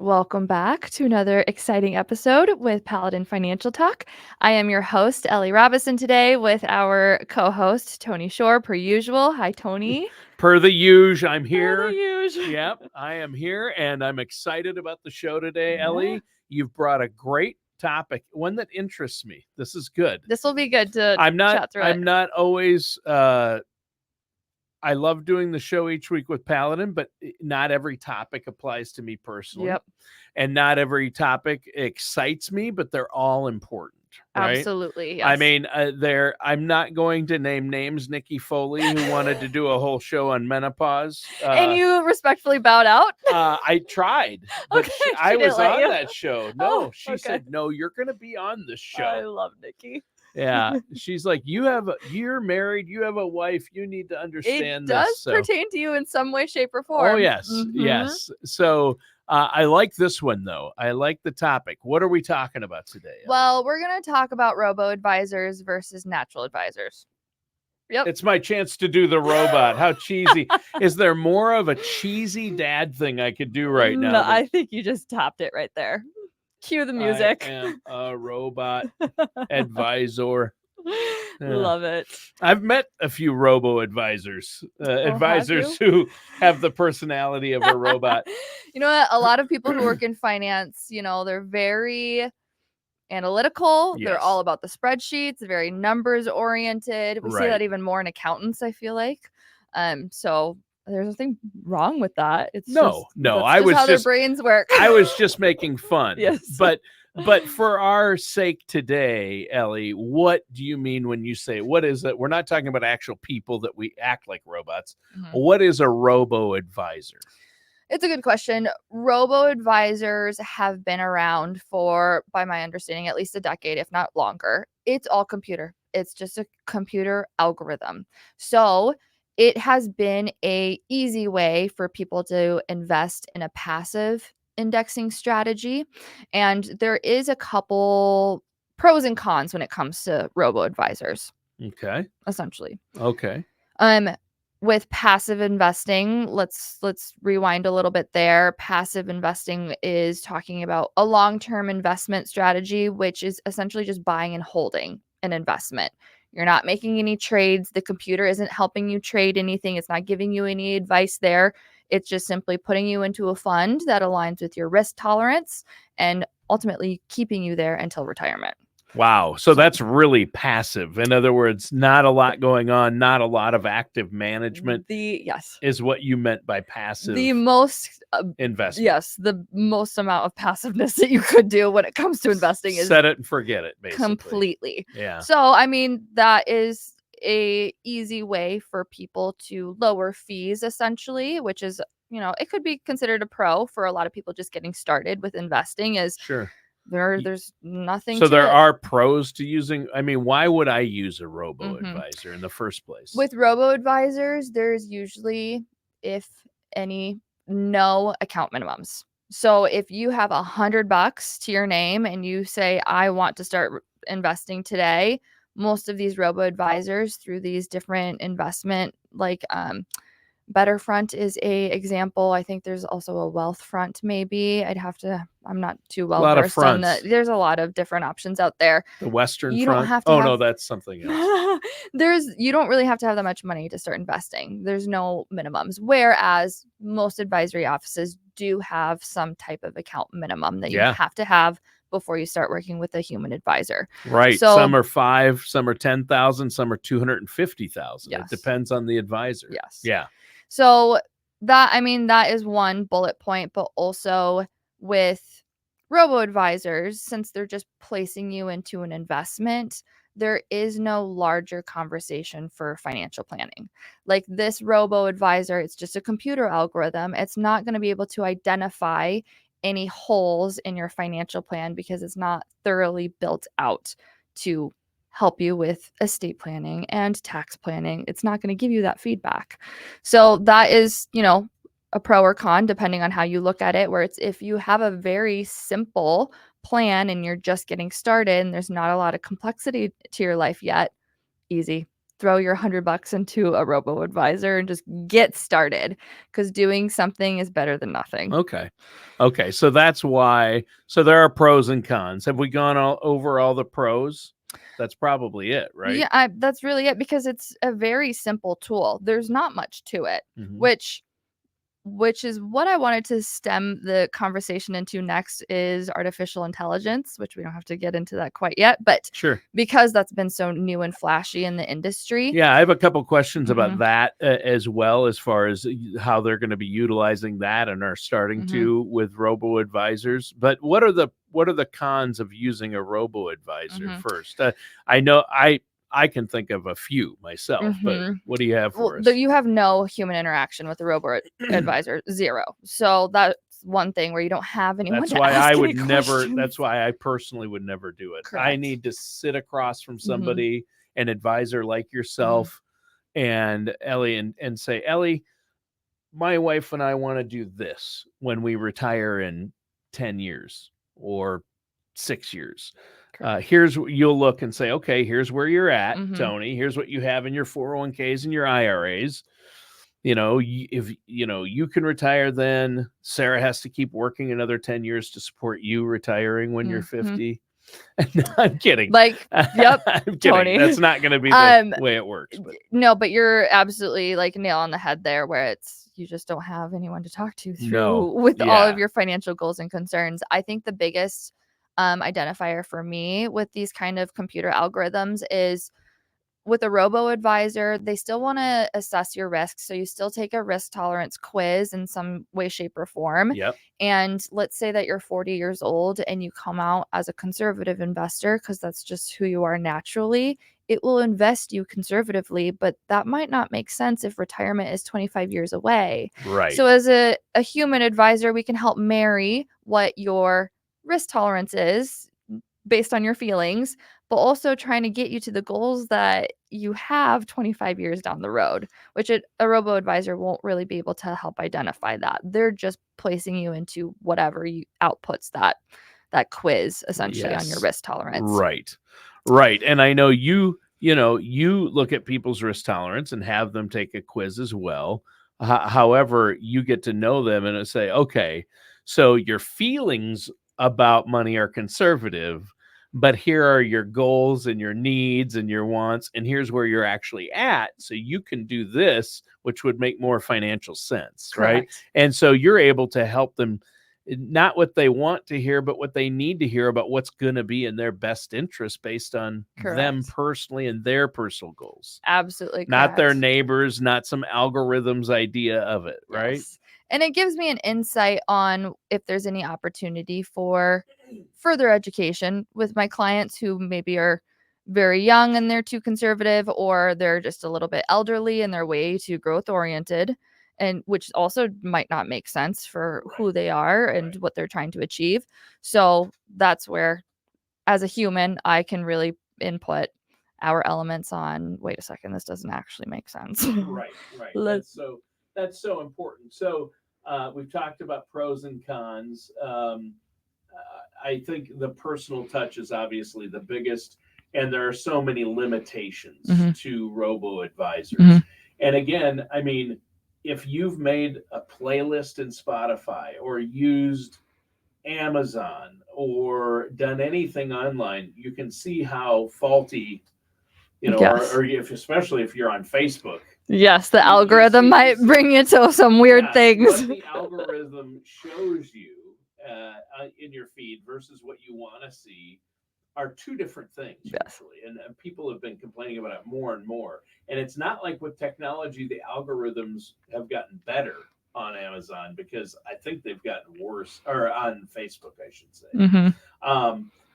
Welcome back to another exciting episode with Paladin Financial Talk. I am your host, Ellie Robison, today with our co-host, Tony Shore, per usual. Hi, Tony. Per the usual, I'm Per here. the usual. Yep, I am here, and I'm excited about the show today, Yeah. Ellie. You've brought a great topic, one that interests me. This is good. This will be good to I'm not. chat through it. I'm not always. I love doing the show each week with Paladin, but not every topic applies to me personally. Yep. And not every topic excites me, but they're all important. Right? Absolutely. Yes. I mean, I'm not going to name names. Nikki Foley, who wanted to do a whole show on menopause, and you respectfully bowed out? I tried, but Okay, I she was didn't let on you. that show. No, Oh, she okay. said, "No, you're going to be on this I show." love Nikki. Yeah, she's like, you're married, you have a wife, you need to understand It does this. So, pertain to you in some way, shape, or form. oh yes, Mhm. yes. So I like this one though. I like the topic. What are we talking about today? Ellie? Well, we're going to talk about robo-advisors versus natural advisors. Yep. It's my chance to do the robot. How cheesy. Is there more of a cheesy dad thing I could do right now? No, I think you just topped it right there. Cue the music. I am a robot advisor. Love it. I've met a few robo-advisors, advisors who have the personality of a robot. You know what? A lot of people who work in finance, they're very analytical. Yes. They're all about the spreadsheets, very numbers oriented. We see Right. that even more in accountants, I feel like. So there's nothing wrong with that. It's No, that's I was how their just brains work. I was just making fun. Yes. But for our sake today, Ellie, what do you mean when you say, what is it? We're not talking about actual people that we act like robots. Mhm. What is a robo-advisor? It's a good question. Robo-advisors have been around for, by my understanding, at least a decade, if not longer. It's all computer. It's just a computer algorithm. So it has been a easy way for people to invest in a passive indexing strategy. And there is a couple pros and cons when it comes to robo-advisors, Okay. essentially. Okay. With passive investing, let's rewind a little bit there. Passive investing is talking about a long-term investment strategy, which is essentially just buying and holding an investment. You're not making any trades. The computer isn't helping you trade anything. It's not giving you any advice there. It's just simply putting you into a fund that aligns with your risk tolerance and ultimately keeping you there until retirement. Wow. So that's really passive. In other words, not a lot going on, not a lot of active management. Yes. Is what you meant by passive. The most investment. Yes, the most amount of passiveness that you could do when it comes to investing is set it and forget it, basically. Completely. Yeah. So, I mean, that is a easy way for people to lower fees, essentially, which is, it could be considered a pro for a lot of people just getting started with investing. Is sure. There's nothing so to there it. are pros to using. I mean, why would I use a robo-advisor in the first place? With robo-advisors, there's usually, if any, no account minimums. So if you have $100 to your name and you say, I want to start investing today, most of these robo-advisors through these different investment, like Better Front is a example. I think there's also a Wealth Front, maybe. I'm not too well versed on that. There's a lot of different options out there. The Western You Front? don't have to no, that's something else. You don't really have to have that much money to start investing. There's no minimums. Whereas most advisory offices do have some type of account minimum that you have to have before you start working with a human advisor. Right. So, some are 5, some are 10,000, some are 250,000. Yes. It depends on the advisor. Yes. Yeah. So that is one bullet point, but also with robo-advisors, since they're just placing you into an investment, there is no larger conversation for financial planning. Like this robo-advisor, it's just a computer algorithm. It's not going to be able to identify any holes in your financial plan because it's not thoroughly built out to help you with estate planning and tax planning. It's not going to give you that feedback. So that is, a pro or con depending on how you look at it, where it's if you have a very simple plan and you're just getting started and there's not a lot of complexity to your life yet, easy. throw your $100 into a robo-advisor and just get started, because doing something is better than nothing. Okay. Okay. So that's why. So there are pros and cons. Have we gone over all the pros? That's probably it, right? Yeah, that's really it, because it's a very simple tool. There's not much to it, Mhm. which is what I wanted to stem the conversation into next, is artificial intelligence, which we don't have to get into that quite yet, but Sure. because that's been so new and flashy in the industry. Yeah, I have a couple questions about Mhm. that as well, as far as how they're going to be utilizing that and are starting to with robo-advisors. But what are the cons of using a robo-advisor first? I know I can think of a few myself, but what do you have Well, for us? you have no human interaction with the robo-advisor, 0. So that's one thing where you don't have anyone That's to why I ask would any never. questions. That's why I personally would never do it. I Correct. need to sit across from Mhm. somebody, an advisor like yourself, and Ellie, and say, Ellie, my wife and I want to do this when we retire in 10 years or 6 years. Correct. Here's what you'll look and say, okay, here's where you're at, Mhm. Tony. Here's what you have in your 401ks and your IRAs. You know, if you know you can retire, then Sarah has to keep working another 10 years to support you retiring when you're 50. No, I'm kidding. Like, yep, I'm kidding. Tony. That's not going to be the way it works. But. No, but you're absolutely like nail on the head there, where it's you just don't have anyone to talk to through with all of your financial goals and concerns. I think the biggest identifier for me with these kind of computer algorithms is, with a robo-advisor, they still want to assess your risks. So you still take a risk tolerance quiz in some way, shape, or form. Yep. And let's say that you're 40 years old and you come out as a conservative investor, because that's just who you are naturally. It will invest you conservatively, but that might not make sense if retirement is 25 years away. Right. So as a human advisor, we can help marry what your risk tolerance is based on your feelings, but also trying to get you to the goals that you have 25 years down the road, which a robo-advisor won't really be able to help identify that. They're just placing you into whatever you outputs that quiz essentially on your risk tolerance. Right. Right. And I know you look at people's risk tolerance and have them take a quiz as well. However, you get to know them and say, okay, so your feelings about money are conservative, but here are your goals and your needs and your wants, and here's where you're actually at. So you can do this, which would make more financial sense. Correct. Right. And so you're able to help them, not what they want to hear, but what they need to hear about what's going to be in their best interest based on them personally and their personal goals. Absolutely correct. Not their neighbors, not some algorithm's idea of it, right? Yes. And it gives me an insight on if there's any opportunity for further education with my clients who maybe are very young and they're too conservative, or they're just a little bit elderly and they're way too growth oriented, and which also might not make sense for who they are and what they're trying to achieve. So that's where, as a human, I can really input our elements on, wait a second, this doesn't actually make sense. Right. That's so important. So we've talked about pros and cons. I think the personal touch is obviously the biggest, and there are so many limitations to robo-advisors. And again, I mean, if you've made a playlist in Spotify or used Amazon or done anything online, you can see how faulty, or especially if you're on Facebook. Yes, the algorithm might bring you to some weird things. What the algorithm shows you in your feed versus what you want to see are two different things, usually. And people have been complaining about it more and more. And it's not like with technology, the algorithms have gotten better on Amazon, because I think they've gotten worse, or on Facebook, I should say.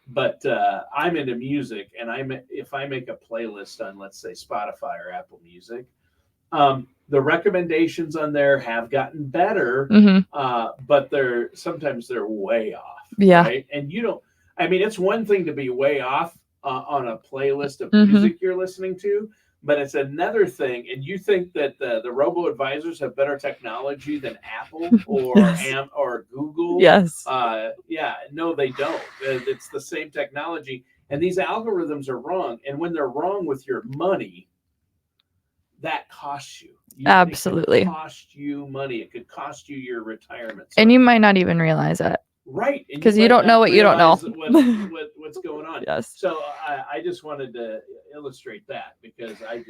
But I'm into music, and if I make a playlist on, let's say, Spotify or Apple Music, the recommendations on there have gotten better, but sometimes they're way off. Right? And it's one thing to be way off on a playlist of music you're listening to, but it's another thing. And you think that the robo-advisors have better technology than Apple or Google? Yes. No, they don't. It's the same technology. And these algorithms are wrong. And when they're wrong with your money, that costs you. It could Absolutely. cost you money. It could cost you your retirement. And you might not even realize it. Right, and because you don't know what you don't know. What's going on. Yes. So I just wanted to illustrate that because I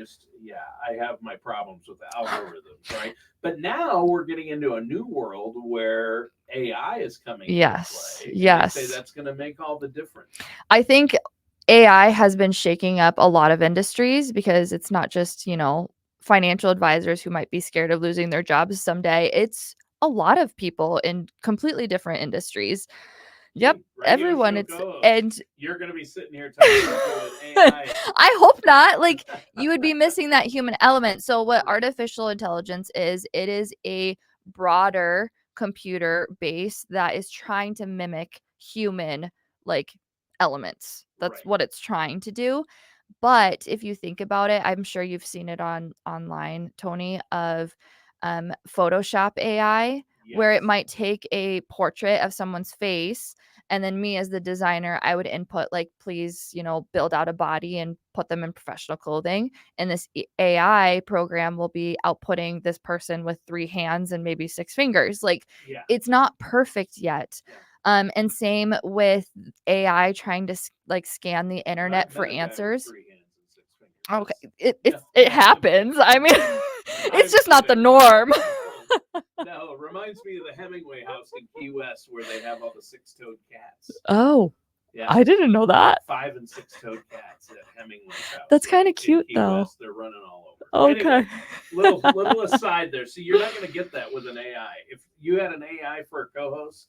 have my problems with the algorithms, right? But now we're getting into a new world where AI is coming into play. Yes. They say that's going to make all the difference. I think AI has been shaking up a lot of industries because it's not just, financial advisors who might be scared of losing their jobs someday. It's a lot of people in completely different industries. Yep, everyone. And you're going to be sitting here talking to an AI. I hope not. Like, you would be missing that human element. So what artificial intelligence is, it is a broader computer base that is trying to mimic human like elements. That's what it's trying to do. But if you think about it, I'm sure you've seen it online, Tony, of Photoshop AI, where it might take a portrait of someone's face, and then me as the designer, I would input like, please, build out a body and put them in professional clothing. And this AI program will be outputting this person with 3 hands and maybe 6 fingers. Like, it's not perfect yet. And same with AI trying to scan the internet for answers. Okay, it happens. I mean, it's just not the norm. No, it reminds me of the Hemingway house in Key West where they have all the 6-toed cats. Oh, yeah. I didn't know that. 5 and 6-toed cats at Hemingway's house. That's kind of cute, though. West, they're running all over. Okay. Anyway, little aside there. So you're not going to get that with an AI. If you had an AI for a co-host,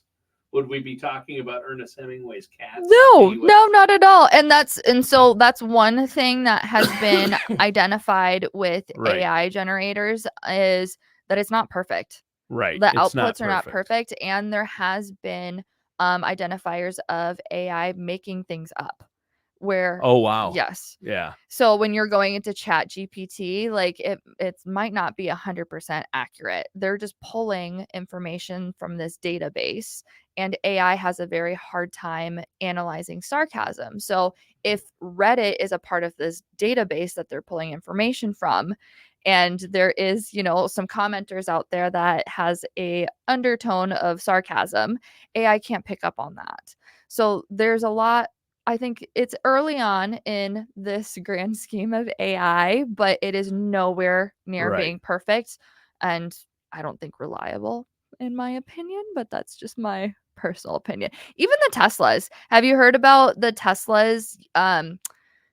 would we be talking about Ernest Hemingway's cats? No, not at all. And so that's one thing that has been identified with AI generators is that it's not perfect. Right. The outputs are not perfect, and there has been identifiers of AI making things up. Where oh wow, yes, yeah. So when you're going into Chat GPT, like it might not be 100% accurate. They're just pulling information from this database, and AI has a very hard time analyzing sarcasm. So if Reddit is a part of this database that they're pulling information from, and there is, some commenters out there that has a undertone of sarcasm, AI can't pick up on that. So there's a lot. I think it's early on in this grand scheme of AI, but it is nowhere near being perfect, and I don't think reliable, in my opinion, but that's just my personal opinion. Even the Teslas. Have you heard about the Teslas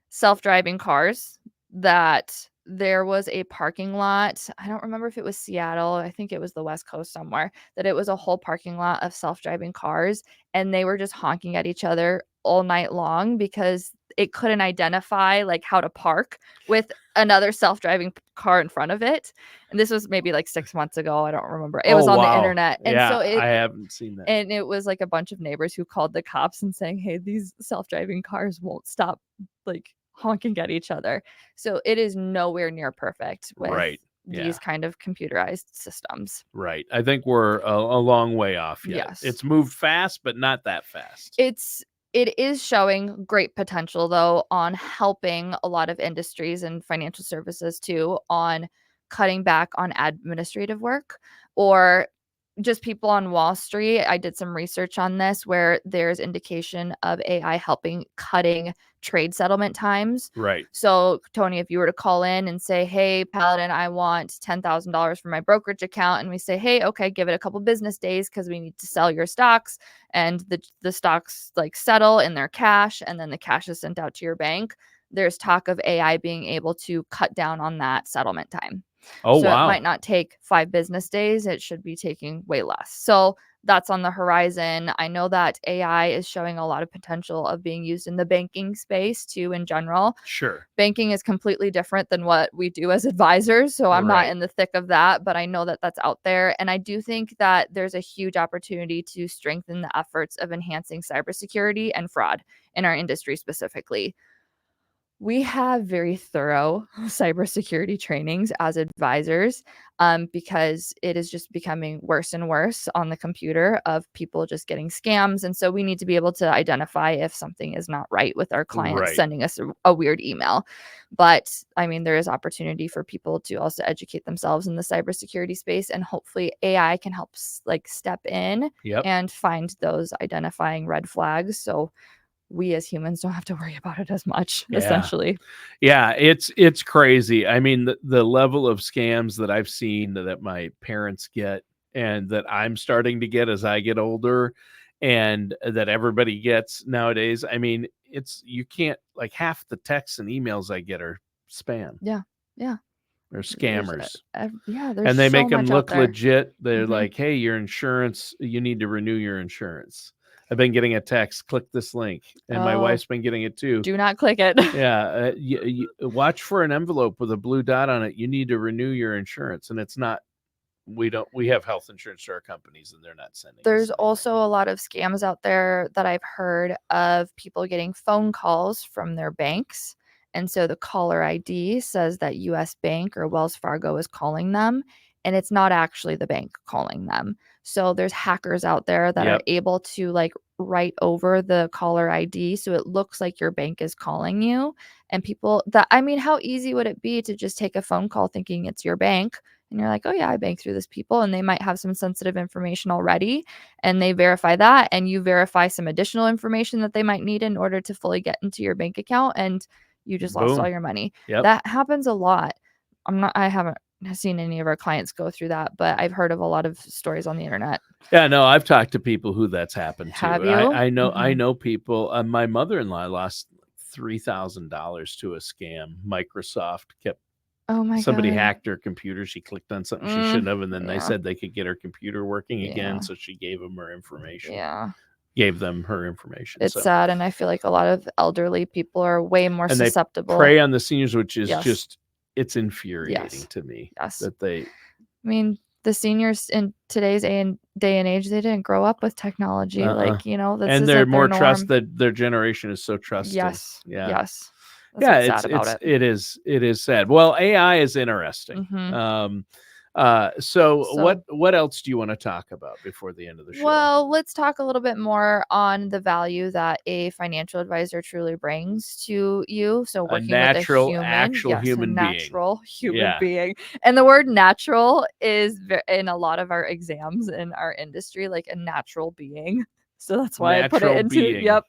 self-driving cars? That there was a parking lot. I don't remember if it was Seattle. I think it was the West Coast somewhere. That it was a whole parking lot of self-driving cars, and they were just honking at each other all night long because it couldn't identify like how to park with another self-driving car in front of it. And this was maybe like 6 months ago. I don't remember. It was on the internet. And so I haven't seen that. And it was like a bunch of neighbors who called the cops and saying, hey, these self-driving cars won't stop like honking at each other. So it is nowhere near perfect with these kind of computerized systems. Right. I think we're a long way off yet. Yes. It's moved fast, but not that fast. It is showing great potential, though, on helping a lot of industries and financial services, too, on cutting back on administrative work or just people on Wall Street. I did some research on this where there's indication of AI helping cutting trade settlement times. Right. So, Tony, if you were to call in and say, hey, Paladin, I want $10,000 for my brokerage account, and we say, hey, okay, give it a couple business days because we need to sell your stocks, and the stocks like settle in their cash, and then the cash is sent out to your bank, there's talk of AI being able to cut down on that settlement time. Oh, so wow. It might not take 5 business days. It should be taking way less. So that's on the horizon. I know that AI is showing a lot of potential of being used in the banking space too, in general. Sure. Banking is completely different than what we do as advisors. So I'm not in the thick of that, but I know that that's out there. And I do think that there's a huge opportunity to strengthen the efforts of enhancing cybersecurity and fraud in our industry specifically. We have very thorough cybersecurity trainings as advisors, because it is just becoming worse and worse on the computer of people just getting scams. And so we need to be able to identify if something is not right with our clients Right. sending us a weird email. But I mean, there is opportunity for people to also educate themselves in the cybersecurity space, and hopefully AI can help like step in Yep. and find those identifying red flags. So we as humans don't have to worry about it as much, Yeah. essentially. Yeah, it's crazy. I mean, the level of scams that I've seen that my parents get and that I'm starting to get as I get older and that everybody gets nowadays. I mean, it's you can't like half the texts and emails I get are spam. Yeah. Yeah. They're There's scammers. yeah, there's And they make so them much out look there. legit. They're Mhm. like, "Hey, your insurance, you need to renew your insurance." I've been getting a text, "Click this link." And my Oh, wife's been getting it too. do not click it. Yeah, you watch for an envelope with a blue dot on it. You need to renew your insurance, and it's not. We have health insurance to our companies, and they're not sending us There's anything. also a lot of scams out there that I've heard of people getting phone calls from their banks. And so the caller ID says that US Bank or Wells Fargo is calling them, and it's not actually the bank calling them. So there's hackers out there that are Yep. able to like write over the caller ID so it looks like your bank is calling you. And people that, I mean, how easy would it be to just take a phone call thinking it's your bank? And you're like, oh, yeah, I bank through this people. And they might have some sensitive information already. And they verify that. And you verify some additional information that they might need in order to fully get into your bank account. And you just lost all Boom. your money. Yep. That happens a lot. I haven't seen any of our clients go through that, but I've heard of a lot of stories on the internet. Yeah, no, I've talked to people who that's happened Have to. you? I Mhm. know people. My mother-in-law lost $3,000 to a scam. Microsoft kept Oh my somebody God. hacked her computer. She clicked on something she shouldn't have, and then they Yeah. said they could get her computer working again. Yeah. So she gave them her information. Yeah. Gave them her information. It's So sad. And I feel like a lot of elderly people are way more and they susceptible. prey on the seniors, which is Yes. just it's infuriating Yes. to me Yes. that they I mean, the seniors in today's day and age, they didn't grow up with technology. uh-uh. Like, this And they're isn't their more norm. their generation is so trusting. Yes. Yeah. Yes. That's Yeah, what's sad about it. it is sad. Well, AI is interesting. Mhm. So So, what else do you want to talk about before the end of the show? well, let's talk a little bit more on the value that a financial advisor truly brings to you. So, A working with a natural, human, actual yes, a human being. natural human Yeah. being. And the word natural is in a lot of our exams in our industry, like a natural being. So that's why I put it Natural into, being. yep,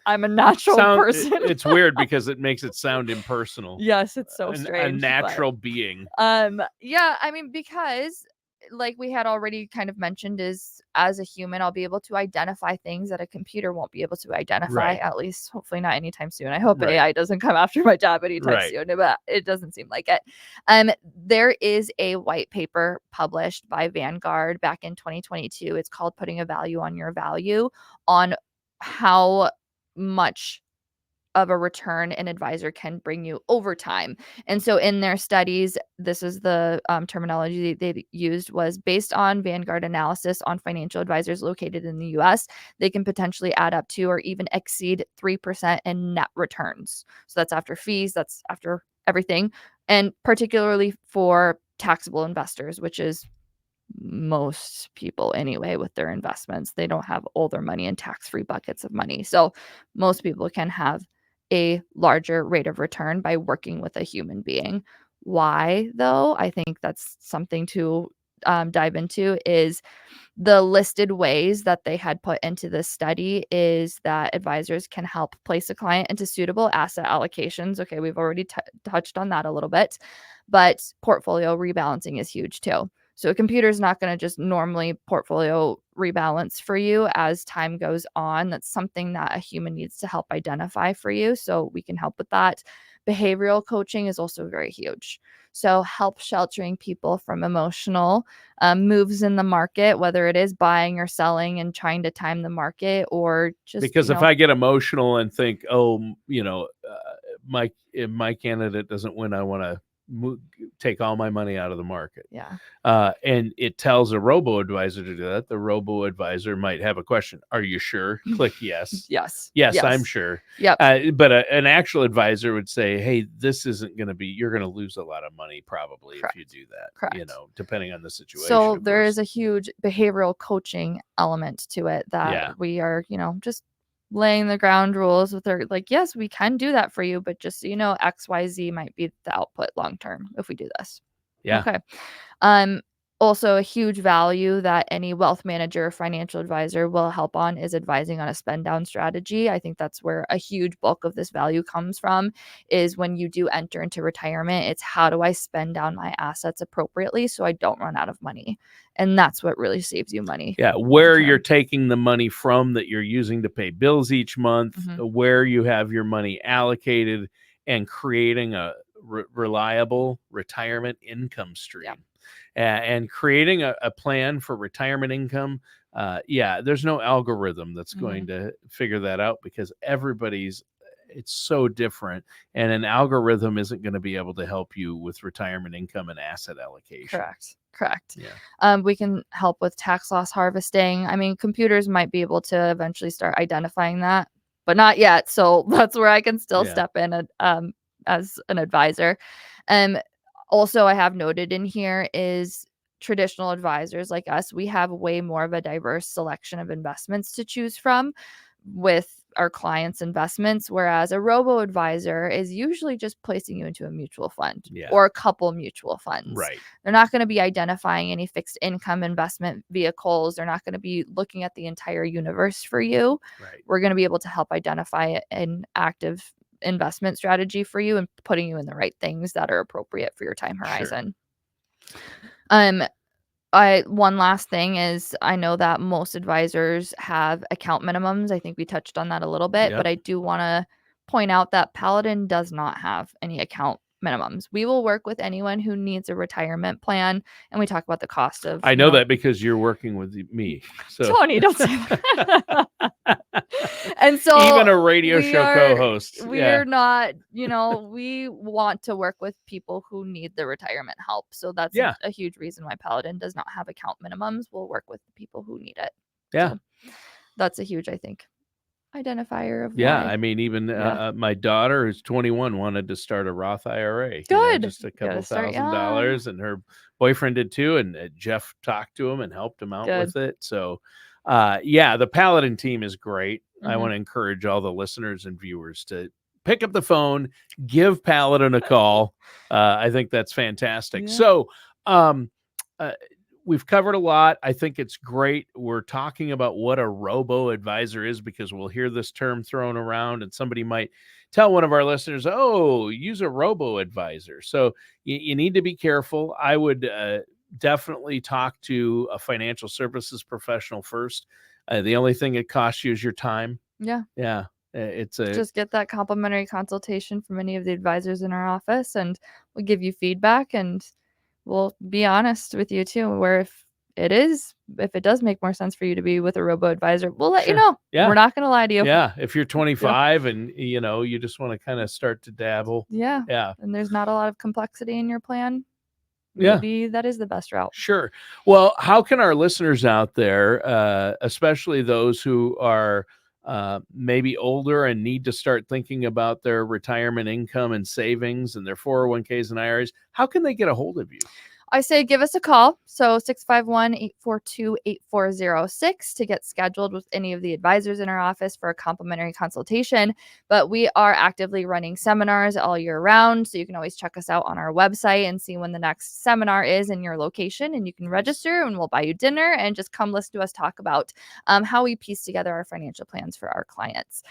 I'm a natural person. It's weird because it makes it sound impersonal. Yes, it's so A strange, but natural being. yeah, I mean, because like we had already kind of mentioned, is as a human, I'll be able to identify things that a computer won't be able to identify, Right. at least hopefully not anytime soon. I hope Right. AI doesn't come after my job anytime Right. soon, but it doesn't seem like it. There is a white paper published by Vanguard back in 2022. It's called Putting a Value on Your Value, on how much of a return an advisor can bring you over time. And so in their studies, this is the terminology they used, was based on Vanguard analysis on financial advisors located in the US, they can potentially add up to or even exceed 3% in net returns. So that's after fees, that's after everything. And particularly for taxable investors, which is most people anyway with their investments. They don't have all their money in tax-free buckets of money. So most people can have a larger rate of return by working with a human being. Why, though? I think that's something to dive into. Is the listed ways that they had put into this study is that advisors can help place a client into suitable asset allocations. Okay, we've already touched on that a little bit, but portfolio rebalancing is huge too. So a computer is not going to just normally portfolio rebalance for you as time goes on. That's something that a human needs to help identify for you. So we can help with that. Behavioral coaching is also very huge. So help sheltering people from emotional moves in the market, whether it is buying or selling and trying to time the market, or just, Because if I get emotional and think, oh, my if my candidate doesn't win, I want to take all my money out of the market. Yeah. And it tells a robo-advisor to do that. The robo-advisor might have a question. Are you sure? Click yes. Yes. Yes, I'm sure. Yep. But an actual advisor would say, hey, this isn't going to be, you're going to lose a lot of money probably if you do that, Correct. depending on the situation. So there is a huge behavioral coaching element to it that we are, just laying the ground rules with her. Like, yes, we can do that for you, but just so you know, XYZ might be the output long term if we do this. Yeah. Okay. Also a huge value that any wealth manager or financial advisor will help on is advising on a spend down strategy. I think that's where a huge bulk of this value comes from, is when you do enter into retirement, it's how do I spend down my assets appropriately so I don't run out of money? And that's what really saves you money. Yeah, where you're taking the money from that you're using to pay bills each month, where you have your money allocated, and creating a reliable retirement income stream. And creating a plan for retirement income. There's no algorithm that's going to figure that out, because it's so different, and an algorithm isn't going to be able to help you with retirement income and asset allocation. Correct. Yeah. We can help with tax loss harvesting. I mean, computers might be able to eventually start identifying that, but not yet. So that's where I can still step in as an advisor. Also, I have noted in here is traditional advisors like us, we have way more of a diverse selection of investments to choose from with our clients' investments, whereas a robo-advisor is usually just placing you into a mutual fund or a couple mutual funds. Right. They're not going to be identifying any fixed income investment vehicles. They're not going to be looking at the entire universe for you. Right. We're going to be able to help identify an active investment strategy for you and putting you in the right things that are appropriate for your time horizon. One last thing is, I know that most advisors have account minimums. I think we touched on that a little bit, but I do want to point out that Paladin does not have any account minimums. We will work with anyone who needs a retirement plan, and we talk about the cost of. I know that because you're working with me. So Tony, don't say that. And so even a radio show co-host, we're not, we want to work with people who need the retirement help. So that's a huge reason why Paladin does not have account minimums. We'll work with the people who need it. Yeah. So that's a huge, I think, identifier of why. I mean, even my daughter, who's 21, wanted to start a Roth IRA. Good. Just a couple $1,000, and her boyfriend did too. And Jeff talked to him and helped him out with it. So, the Paladin team is great. I want to encourage all the listeners and viewers to pick up the phone, give Paladin a call. I think that's fantastic. So, we've covered a lot. I think it's great. We're talking about what a robo-advisor is, because we'll hear this term thrown around and somebody might tell one of our listeners, oh, use a robo-advisor. So you need to be careful. I would definitely talk to a financial services professional first. The only thing it costs you is your time. Yeah. Just get that complimentary consultation from any of the advisors in our office, and we'll give you feedback, and we'll be honest with you too, where if it does make more sense for you to be with a robo-advisor, we'll let you know. We're not going to lie to you. If you're 25 and you just want to kind of start to dabble. And there's not a lot of complexity in your plan. Maybe that is the best route. Sure. Well, how can our listeners out there, especially those who are maybe older and need to start thinking about their retirement income and savings and their 401ks and IRAs, how can they get a hold of you? I say give us a call. So 651-842-8406 to get scheduled with any of the advisors in our office for a complimentary consultation. But we are actively running seminars all year round. So you can always check us out on our website and see when the next seminar is in your location. And you can register and we'll buy you dinner and just come listen to us talk about how we piece together our financial plans for our clients.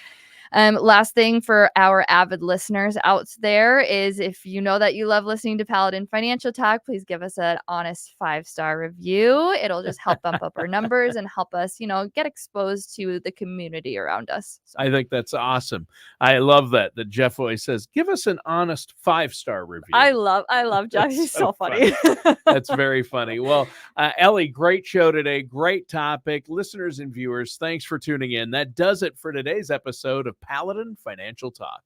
Last thing for our avid listeners out there is, if you know that you love listening to Paladin Financial Talk, please give us an honest 5-star review. It'll just help bump up our numbers and help us, get exposed to the community around us. So. I think that's awesome. I love that Jeff always says, give us an honest 5-star review. I love Jeff. He's so funny. That's very funny. Well, Ellie, great show today. Great topic. Listeners and viewers, thanks for tuning in. That does it for today's episode of Paladin Financial Talk.